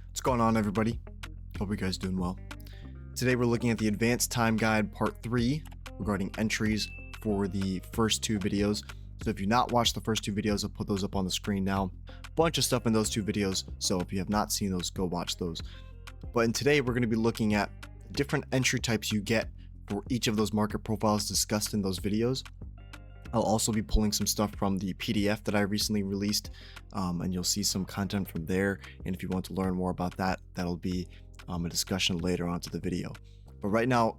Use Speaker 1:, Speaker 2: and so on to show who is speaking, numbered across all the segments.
Speaker 1: What's going on, everybody? Hope you guys doing well. Today we're looking at the Advanced Time Guide Part 3 regarding entries for the first two videos. So if you've not watched the first two videos, I'll put those up on the screen now. Bunch of stuff in those two videos, so if you have not seen those, go watch those. But in today we're going to be looking at different entry types you get for each of those market profiles discussed in those videos. I'll also be pulling some stuff from the PDF that I recently released, and you'll see some content from there. And if you want to learn more about that, that'll be a discussion later on to the video. But right now,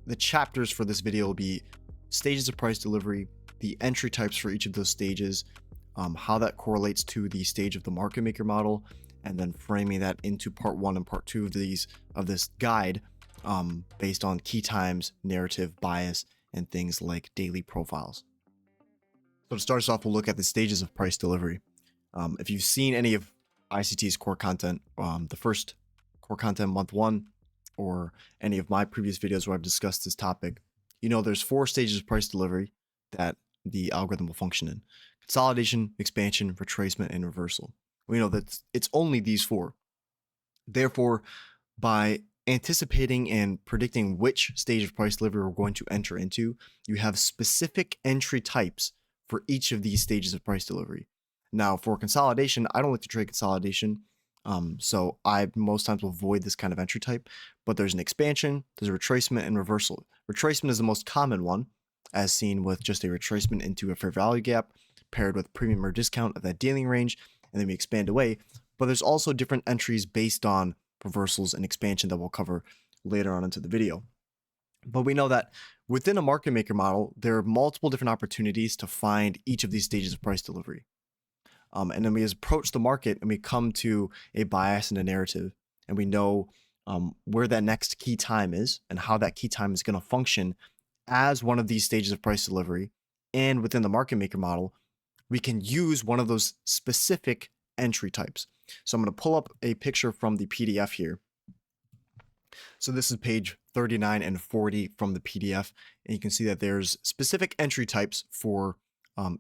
Speaker 1: the chapters for this video will be stages of price delivery, the entry types for each of those stages, how that correlates to the stage of the market maker model, and then framing that into part 1 and part 2 of this guide, based on key times, narrative, bias, and things like daily profiles. So to start us off, we'll look at the stages of price delivery. If you've seen any of ICT's core content, the first core content month 1, or any of my previous videos where I've discussed this topic, you know there's 4 stages of price delivery that the algorithm will function in: consolidation, expansion, retracement, and reversal. We know that it's only these 4. Therefore, by anticipating and predicting which stage of price delivery we're going to enter into, you have specific entry types for each of these stages of price delivery. Now, for consolidation, I don't like to trade consolidation, so I most times will avoid this kind of entry type. But there's an expansion, there's a retracement, and reversal. Retracement is the most common one, as seen with just a retracement into a fair value gap paired with premium or discount of that dealing range, and then we expand away. But there's also different entries based on reversals and expansion that we'll cover later on into the video. But we know that within a market maker model, there are multiple different opportunities to find each of these stages of price delivery. And then we approach the market and we come to a bias and a narrative, and we know where that next key time is and how that key time is going to function as one of these stages of price delivery. And within the market maker model, we can use one of those specific entry types. So I'm going to pull up a picture from the PDF here. So this is page 39 and 40 from the PDF, and you can see that there's specific entry types for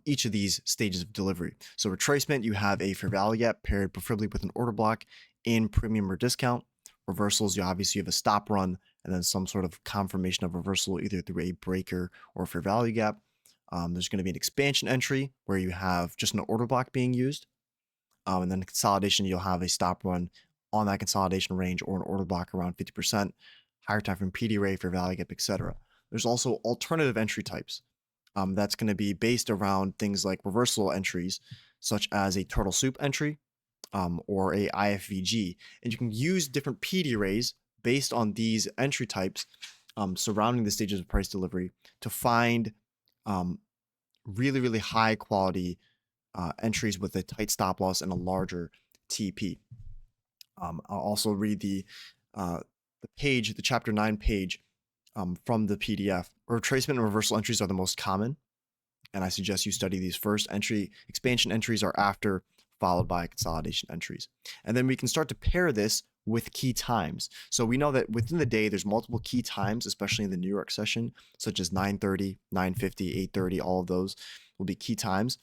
Speaker 1: each of these stages of delivery. So retracement, you have a fair value gap paired preferably with an order block in premium or discount. Reversals, you obviously have a stop run and then some sort of confirmation of reversal either through a breaker or a fair value gap. There's going to be an expansion entry where you have just an order block being used. And then consolidation, you'll have a stop run on that consolidation range or an order block around 50%, higher time frame PD rate, fair value gap, etc. There's also alternative entry types. That's going to be based around things like reversal entries, such as a turtle soup entry or a IFVG. And you can use different PD rays based on these entry types surrounding the stages of price delivery to find really, really high quality entries with a tight stop loss and a larger TP. I'll also read the page, the chapter 9 page from the PDF. Retracement and reversal entries are the most common, and I suggest you study these first. Expansion entries are after, followed by consolidation entries. And then we can start to pair this with key times. So we know that within the day, there's multiple key times, especially in the New York session, such as 9:30, 9:50, 8:30, all of those will be key times.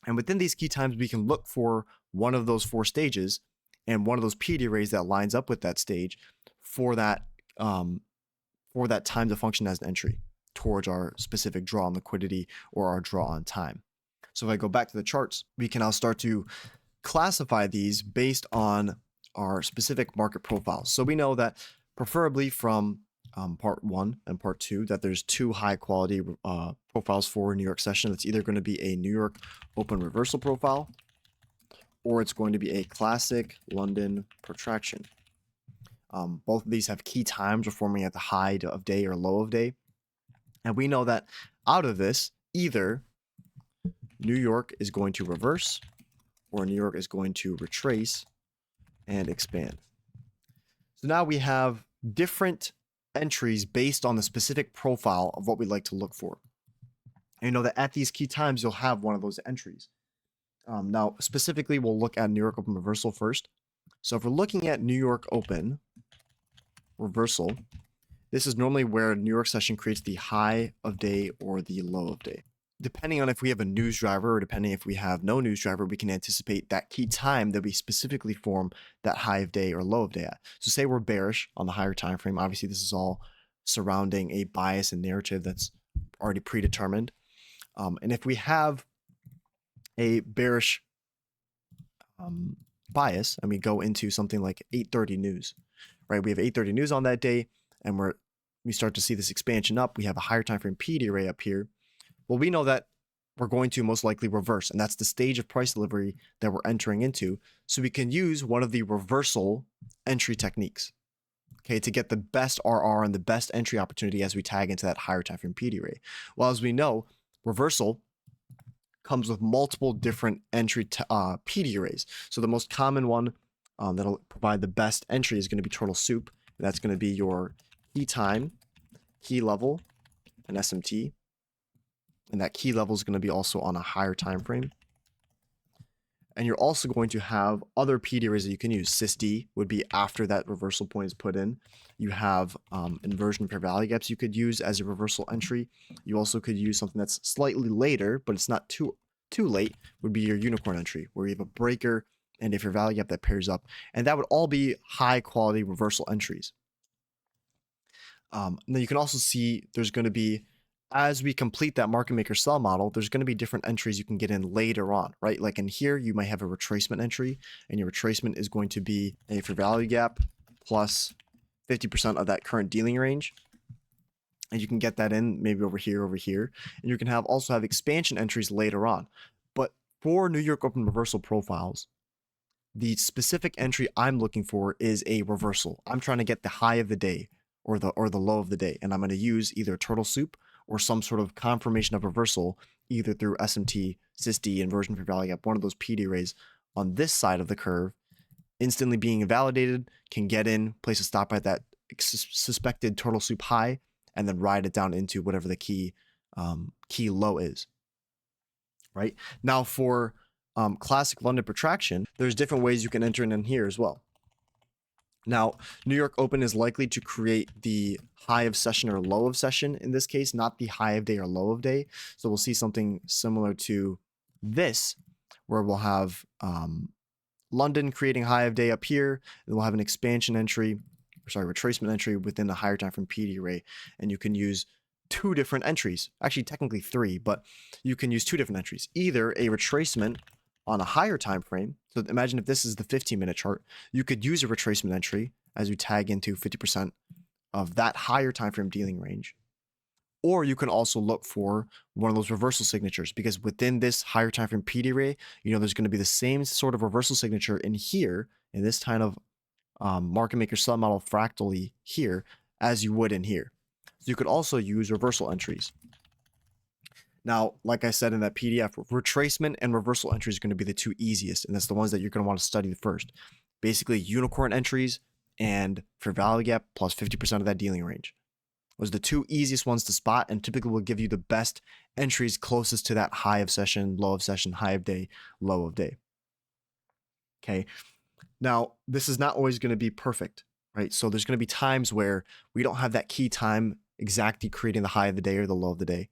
Speaker 1: And within these key times, we can look for one of those 4 stages and one of those PD rays that lines up with that stage for that time to function as an entry towards our specific draw on liquidity or our draw on time. So if I go back to the charts, we can now start to classify these based on our specific market profiles. So we know that preferably from part 1 and part 2 that there's 2 high quality profiles for a New York session. It's either going to be a New York open reversal profile, or it's going to be a classic London protraction. Both of these have key times forming at the high of day or low of day. And we know that out of this, either New York is going to reverse or New York is going to retrace and expand. So now we have different entries based on the specific profile of what we'd like to look for. And you know that at these key times, you'll have one of those entries. Now, specifically, we'll look at New York Open Reversal first. So if we're looking at New York Open Reversal, this is normally where New York session creates the high of day or the low of day. depending on if we have a news driver or depending if we have no news driver, we can anticipate that key time that we specifically form that high of day or low of day at. So say we're bearish on the higher time frame. Obviously, this is all surrounding a bias and narrative that's already predetermined. And if we have a bearish bias and we go into something like 8:30 news, right? We have 8:30 news on that day, and we start to see this expansion up. We have a higher time frame PD array up here. Well, we know that we're going to most likely reverse, and that's the stage of price delivery that we're entering into. So we can use one of the reversal entry techniques, okay, to get the best RR and the best entry opportunity as we tag into that higher time frame PD array. Well, as we know, reversal comes with multiple different entry PD arrays. So the most common one that'll provide the best entry is going to be turtle soup. And that's going to be your key time, key level, and SMT. And that key level is going to be also on a higher time frame. And you're also going to have other PD arrays that you can use. SysD would be after that reversal point is put in. You have inversion fair value gaps you could use as a reversal entry. You also could use something that's slightly later, but it's not too late, would be your unicorn entry, where you have a breaker and a fair value gap that pairs up. And that would all be high quality reversal entries. Now you can also see there's going to be, as we complete that market maker sell model, there's going to be different entries you can get in later on, right? Like in here, you might have a retracement entry, and your retracement is going to be a fair value gap plus 50% of that current dealing range. And you can get that in maybe over here. And you can also have expansion entries later on. But for New York Open reversal profiles, the specific entry I'm looking for is a reversal. I'm trying to get the high of the day or the low of the day. And I'm going to use either turtle soup or some sort of confirmation of reversal, either through SMT, SysD, inversion fair value gap, one of those PD arrays on this side of the curve, instantly being validated, can get in, place a stop at that suspected turtle soup high, and then ride it down into whatever the key low is, right? Now for classic London protraction, there's different ways you can enter in here as well. Now, New York Open is likely to create the high of session or low of session in this case, not the high of day or low of day. So we'll see something similar to this, where we'll have London creating high of day up here, and we'll have an expansion entry, retracement entry within the higher time frame PD array. And you can use two different entries, actually technically three, but you can use two different entries, either a retracement on a higher time frame. So imagine if this is the 15-minute chart, you could use a retracement entry as you tag into 50% of that higher time frame dealing range. Or you can also look for one of those reversal signatures, because within this higher time frame PD array, there's going to be the same sort of reversal signature in here, in this kind of market maker sell model fractally here, as you would in here. So you could also use reversal entries. Now, like I said in that PDF, retracement and reversal entries are going to be the two easiest, and that's the ones that you're going to want to study first. Basically, unicorn entries and fair value gap plus 50% of that dealing range. Those are the two easiest ones to spot, and typically will give you the best entries closest to that high of session, low of session, high of day, low of day. Okay. Now, this is not always going to be perfect, right? So there's going to be times where we don't have that key time exactly creating the high of the day or the low of the day.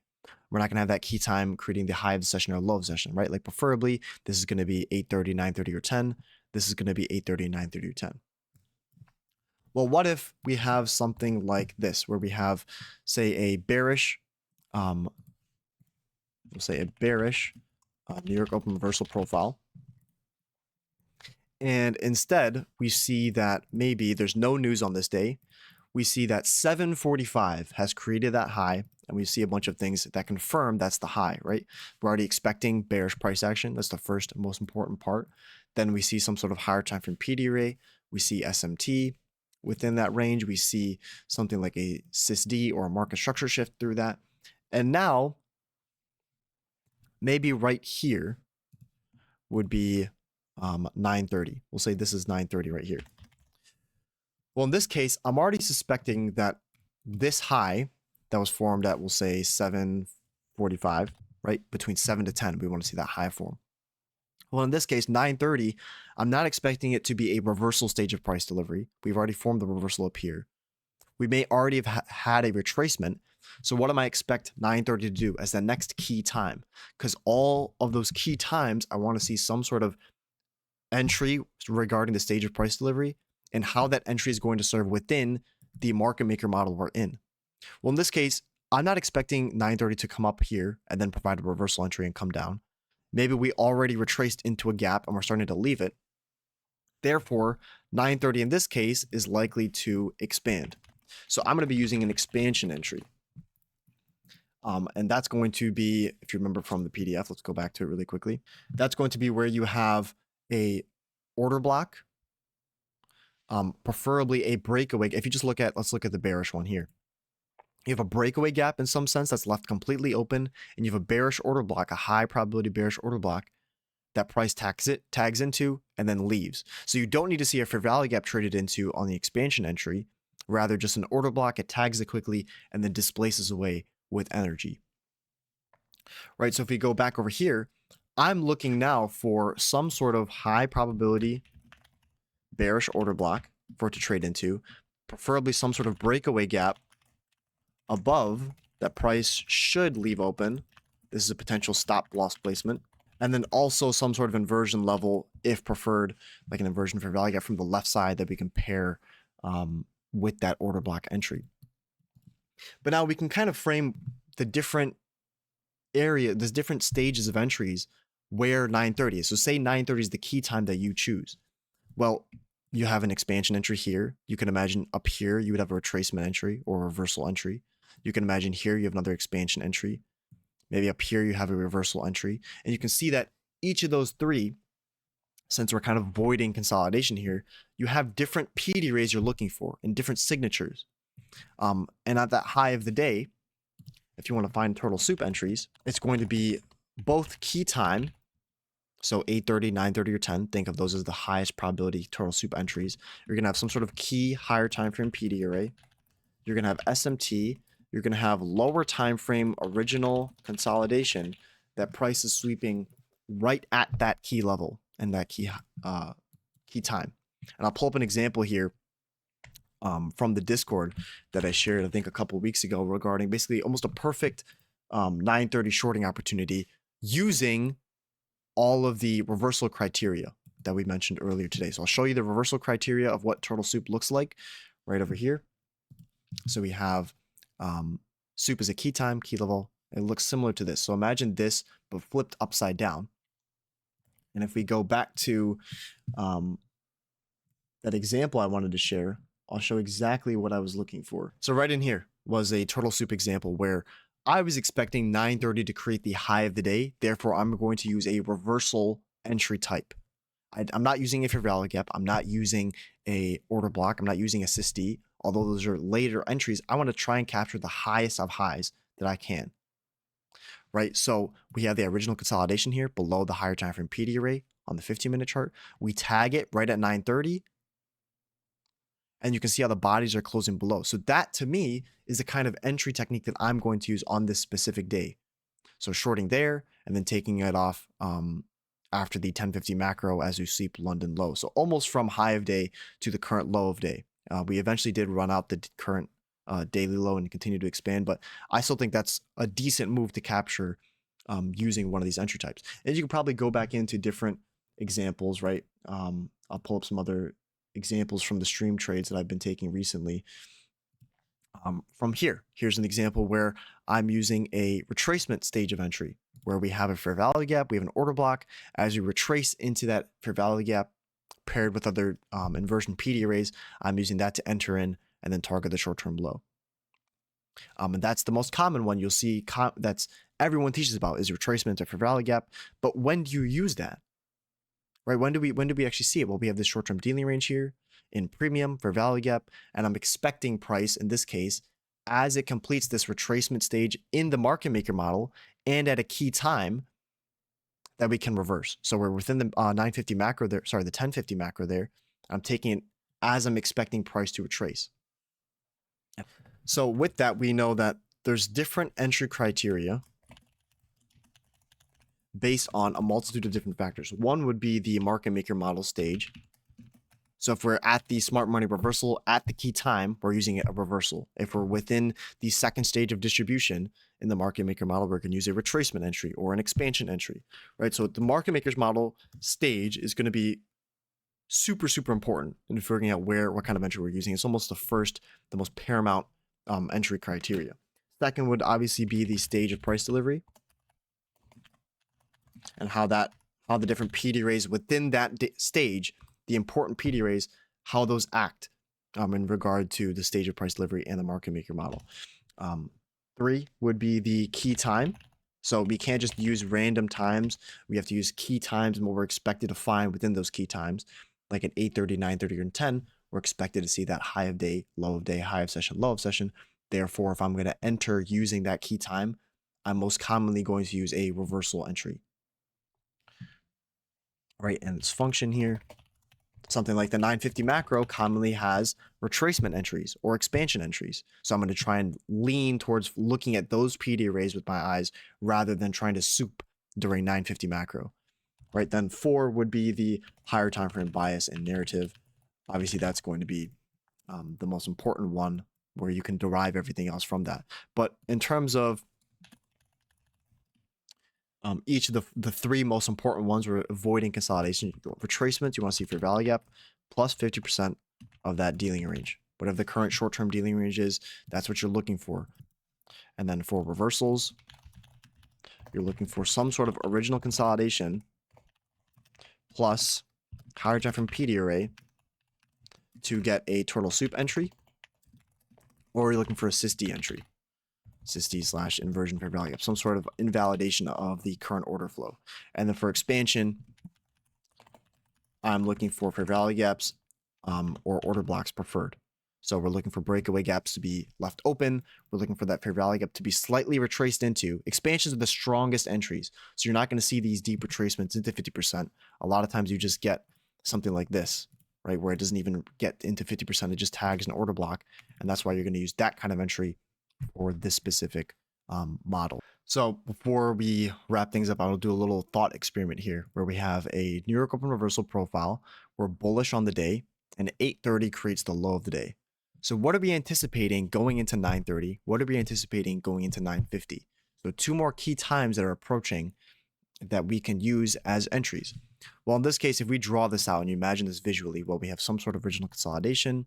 Speaker 1: We're not going to have that key time creating the high of the session or low of the session, right? Like preferably, this is going to be 8:30, 9:30, or 10. This is going to be 8:30, 9:30, or 10. Well, what if we have something like this, where we have, say, a bearish, New York Open reversal profile, and instead we see that maybe there's no news on this day. We see that 745 has created that high, and we see a bunch of things that confirm that's the high, right? We're already expecting bearish price action. That's the first and most important part. Then we see some sort of higher time frame PD array. We see SMT. Within that range, we see something like a SysD or a market structure shift through that. And now, maybe right here would be 9:30. We'll say this is 9:30 right here. Well, in this case, I'm already suspecting that this high that was formed at, we'll say 7:45, right? Between 7 to 10, we want to see that high form. Well, in this case, 9:30, I'm not expecting it to be a reversal stage of price delivery. We've already formed the reversal up here. We may already have had a retracement, So what am I expect 9:30 to do as the next key time? Because all of those key times, I want to see some sort of entry regarding the stage of price delivery and how that entry is going to serve within the market maker model we're in. Well, in this case, I'm not expecting 9:30 to come up here and then provide a reversal entry and come down. Maybe we already retraced into a gap and we're starting to leave it. Therefore, 9:30 in this case is likely to expand. So I'm going to be using an expansion entry. And that's going to be, if you remember from the PDF, let's go back to it really quickly. That's going to be where you have a order block, preferably a breakaway. If you just look at, let's look at the bearish one here. You have a breakaway gap in some sense that's left completely open, and you have a bearish order block, a high probability bearish order block that price tags into and then leaves. So you don't need to see a fair value gap traded into on the expansion entry, rather just an order block, it tags it quickly and then displaces away with energy. Right, so if we go back over here, I'm looking now for some sort of high probability bearish order block for it to trade into, preferably some sort of breakaway gap above that price should leave open. This is a potential stop loss placement. And then also some sort of inversion level, if preferred, like an inversion fair value gap from the left side that we can pair with that order block entry. But now we can kind of frame the different there's different stages of entries where 9:30 is. So say 9:30 is the key time that you choose. Well, you have an expansion entry here. You can imagine up here, you would have a retracement entry or a reversal entry. You can imagine here, you have another expansion entry. Maybe up here, you have a reversal entry. And you can see that each of those three, since we're kind of avoiding consolidation here, you have different PD rays you're looking for and different signatures. And at that high of the day, if you want to find turtle soup entries, it's going to be both key time. So 8:30, 9:30, or 10, think of those as the highest probability turtle soup entries. You're going to have some sort of key higher time frame PD array. You're going to have SMT. You're going to have lower time frame original consolidation that price is sweeping right at that key level and that key time. And I'll pull up an example here from the Discord that I shared, I think, a couple of weeks ago regarding basically almost a perfect 9:30 shorting opportunity using all of the reversal criteria that we mentioned earlier today. So I'll show you the reversal criteria of what turtle soup looks like right over here. So we have soup is a key time, key level. It looks similar to this. So imagine this, but flipped upside down. And if we go back to that example I wanted to share, I'll show exactly what I was looking for. So right in here was a turtle soup example where I was expecting 9:30 to create the high of the day. Therefore, I'm going to use a reversal entry type. I'm not using a fair value gap. I'm not using a order block. I'm not using a SysD. Although those are later entries, I want to try and capture the highest of highs that I can. Right, so we have the original consolidation here below the higher time frame PD array on the 15-minute chart. We tag it right at 9:30. And you can see how the bodies are closing below. So that, to me, is the kind of entry technique that I'm going to use on this specific day. So shorting there, and then taking it off after the 1050 macro as we sweep London low. So almost from high of day to the current low of day. We eventually did run out the current daily low and continue to expand, but I still think that's a decent move to capture using one of these entry types. And you can probably go back into different examples, right? I'll pull up some other examples from the stream trades that I've been taking recently. From here, here's an example where I'm using a retracement stage of entry where we have a fair value gap, we have an order block. As we retrace into that fair value gap paired with other inversion PD arrays, I'm using that to enter in and then target the short-term low. And that's the most common one you'll see that's everyone teaches about is retracement or fair value gap. But when do you use that? Right? When do we actually see it? Well, we have this short-term dealing range here in premium for value gap, and I'm expecting price in this case as it completes this retracement stage in the market maker model and at a key time that we can reverse. So we're within the 950 macro there, sorry, the 1050 macro there. I'm taking it as I'm expecting price to retrace. So with that, we know that there's different entry criteria based on a multitude of different factors. One would be the market maker model stage. So if we're at the smart money reversal at the key time, we're using a reversal. If we're within the second stage of distribution in the market maker model, we're going to use a retracement entry or an expansion entry, right? So the market makers model stage is going to be super, super important in figuring out what kind of entry we're using. It's almost the most paramount entry criteria. Second would obviously be the stage of price delivery and how the different PD arrays within that stage, the important PD arrays, how those act in regard to the stage of price delivery and the market maker model. 3 would be the key time. So we can't just use random times. We have to use key times and what we're expected to find within those key times. Like at 8:30, 9:30, or 10, we're expected to see that high of day, low of day, high of session, low of session. Therefore, if I'm going to enter using that key time, I'm most commonly going to use a reversal entry. Right, and its function here, something like the 950 macro commonly has retracement entries or expansion entries. So I'm going to try and lean towards looking at those PD arrays with my eyes rather than trying to soup during 950 macro. Right, then 4 would be the higher time frame bias and narrative. Obviously, that's going to be the most important one where you can derive everything else from that. But in terms of each of the 3 most important ones, we're avoiding consolidation. Retracements, you want to see fair value gap plus 50% of that dealing range. Whatever the current short-term dealing range is, that's what you're looking for. And then for reversals, you're looking for some sort of original consolidation plus higher time frame PD array to get a turtle soup entry, or you're looking for a sys-D entry. Sys-D / inversion fair value gap, some sort of invalidation of the current order flow. And then for expansion, I'm looking for fair value gaps or order blocks preferred. So we're looking for breakaway gaps to be left open. We're looking for that fair value gap to be slightly retraced into. Expansions are the strongest entries. So you're not going to see these deep retracements into 50%. A lot of times you just get something like this, right? Where it doesn't even get into 50%. It just tags an order block. And that's why you're going to use that kind of entry for this specific model. So before we wrap things up, I'll do a little thought experiment here where we have a New York Open reversal profile. We're bullish on the day and 8:30 creates the low of the day. So what are we anticipating going into 9:30? What are we anticipating going into 9:50? So 2 more key times that are approaching that we can use as entries. Well, in this case, if we draw this out and you imagine this visually, well, we have some sort of original consolidation,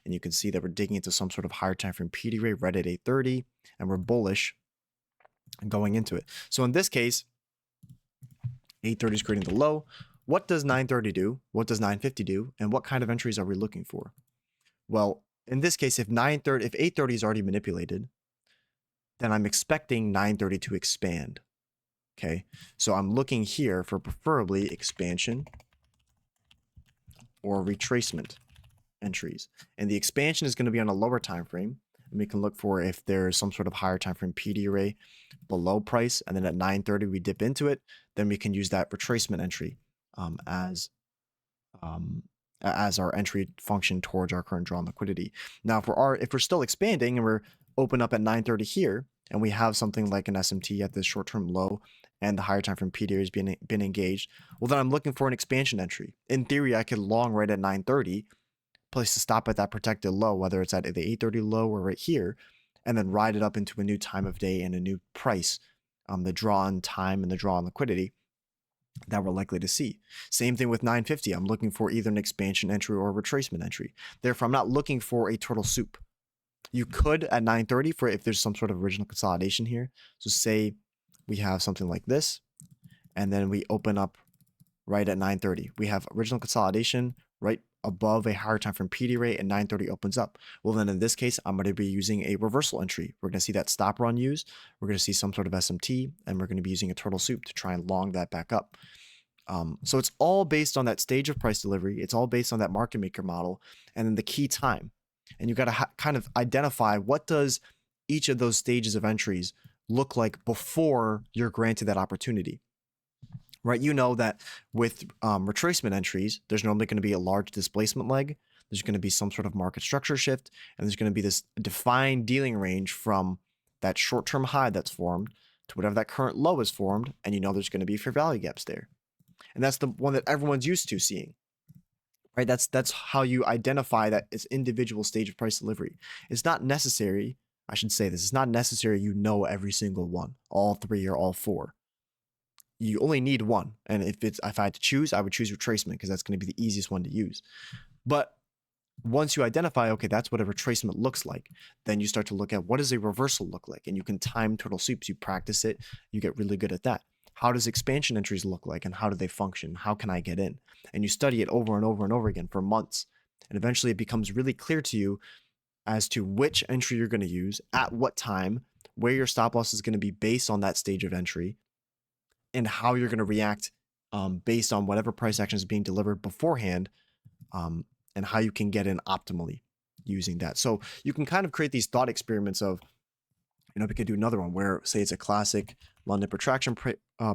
Speaker 1: and you can see that we're digging into some sort of higher time frame PD array right at 8:30, and we're bullish going into it. So in this case, 8:30 is creating the low. What does 9:30 do? What does 9:50 do? And what kind of entries are we looking for? Well, in this case, if 8:30 is already manipulated, then I'm expecting 9:30 to expand. Okay, so I'm looking here for preferably expansion or retracement entries. And the expansion is going to be on a lower time frame. And we can look for if there's some sort of higher time frame PD array below price, and then at 9:30 we dip into it, then we can use that retracement entry as our entry function towards our current drawn liquidity. Now, if we're still expanding and we're open up at 9:30 here, and we have something like an SMT at this short-term low, and the higher time frame PD area has been engaged, well, then I'm looking for an expansion entry. In theory, I could long right at 9:30, place to stop at that protected low, whether it's at the 8:30 low or right here, and then ride it up into a new time of day and a new price, the draw on time and the draw on liquidity that we're likely to see. Same thing with 950. I'm looking for either an expansion entry or a retracement entry. Therefore, I'm not looking for a turtle soup. You could at 9:30 for if there's some sort of original consolidation here. So say we have something like this, and then we open up right at 9:30. We have original consolidation right above a higher time frame PD rate, and 9:30 opens up. Well, then in this case, I'm going to be using a reversal entry. We're going to see that stop run used. We're going to see some sort of SMT, and we're going to be using a turtle soup to try and long that back up. So it's all based on that stage of price delivery. It's all based on that market maker model, and then the key time. And you got to kind of identify what does each of those stages of entries look like before you're granted that opportunity. Right, you know that with retracement entries, there's normally going to be a large displacement leg. There's going to be some sort of market structure shift, and there's going to be this defined dealing range from that short-term high that's formed to whatever that current low is formed, and you know there's going to be fair value gaps there. And that's the one that everyone's used to seeing. right? That's how you identify that it's individual stage of price delivery. It's not necessary, I should say this, it's not necessary you know every single one, all three or all four. You only need one. And if I had to choose, I would choose retracement because that's going to be the easiest one to use. But once you identify, okay, that's what a retracement looks like, then you start to look at what does a reversal look like? And you can time turtle soups. You practice it, you get really good at that. How does expansion entries look like and how do they function? How can I get in? And you study it over and over and over again for months. And eventually it becomes really clear to you as to which entry you're going to use, at what time, where your stop loss is going to be based on that stage of entry, and how you're going to react based on whatever price action is being delivered beforehand, and how you can get in optimally using that. So you can kind of create these thought experiments of, we could do another one where, say, it's a classic London protraction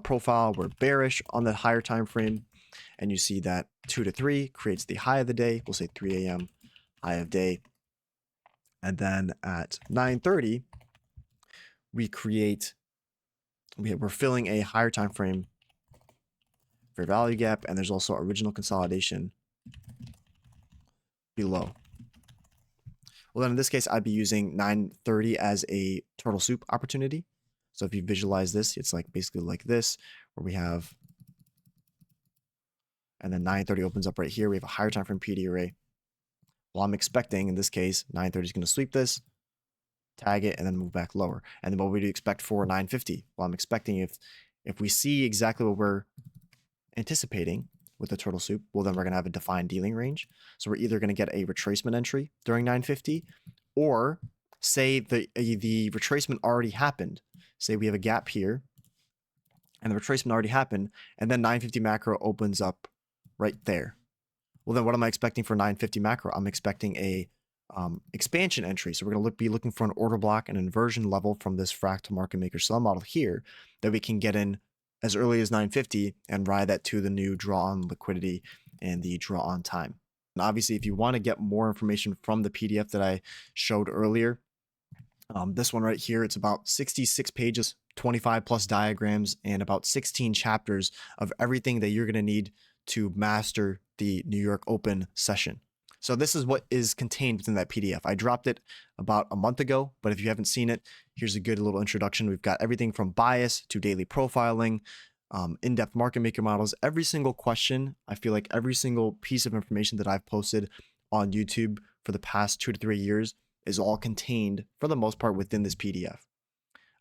Speaker 1: profile. We're bearish on the higher time frame, and you see that 2 to 3 creates the high of the day. We'll say 3 a.m. high of day, and then at 9:30 we're filling a higher time frame fair value gap, and there's also original consolidation below. Well, then in this case, I'd be using 9:30 as a turtle soup opportunity. So if you visualize this, it's like basically like this, where we have, and then 9:30 opens up right here. We have a higher time frame PD array. Well, I'm expecting, in this case, 9:30 is going to sweep this, tag it, and then move back lower. And then what would you expect for 9:50? Well, I'm expecting if we see exactly what we're anticipating with the turtle soup, well, then we're going to have a defined dealing range. So we're either going to get a retracement entry during 9:50, or say the retracement already happened. Say we have a gap here, and the retracement already happened, and then 9:50 macro opens up right there. Well, then what am I expecting for 9:50 macro? I'm expecting a expansion entry. So we're going to be looking for an order block and inversion level from this fractal market maker sell model here that we can get in as early as 9:50 and ride that to the new draw on liquidity and the draw on time. And obviously, if you want to get more information from the PDF that I showed earlier, this one right here, it's about 66 pages, 25 plus diagrams, and about 16 chapters of everything that you're going to need to master the New York Open session. So this is what is contained within that PDF. I dropped it about a month ago, but if you haven't seen it, here's a good little introduction. We've got everything from bias to daily profiling, in-depth market maker models. Every single question, I feel like every single piece of information that I've posted on YouTube for the past 2 to 3 years is all contained, for the most part, within this PDF.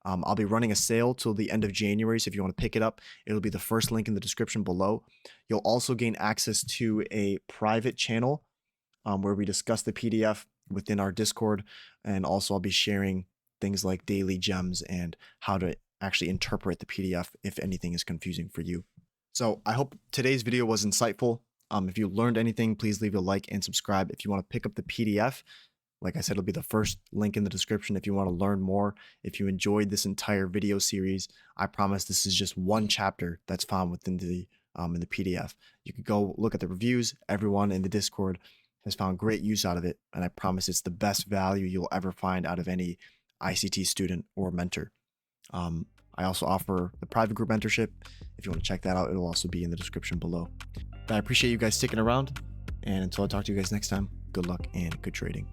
Speaker 1: I'll be running a sale till the end of January, so if you want to pick it up, it'll be the first link in the description below. You'll also gain access to a private channel where we discuss the PDF within our Discord, and also I'll be sharing things like daily gems and how to actually interpret the PDF if anything is confusing for you. So I hope today's video was insightful. If you learned anything, please leave a like and subscribe. If you want to pick up the PDF, like I said, it'll be the first link in the description if you want to learn more. If you enjoyed this entire video series, I promise this is just one chapter that's found within the in the PDF. You could go look at the reviews. Everyone in the Discord has found great use out of it, and I promise it's the best value you'll ever find out of any ICT student or mentor. I also offer the private group mentorship. If you want to check that out, it'll also be in the description below. But I appreciate you guys sticking around, and until I talk to you guys next time, good luck and good trading.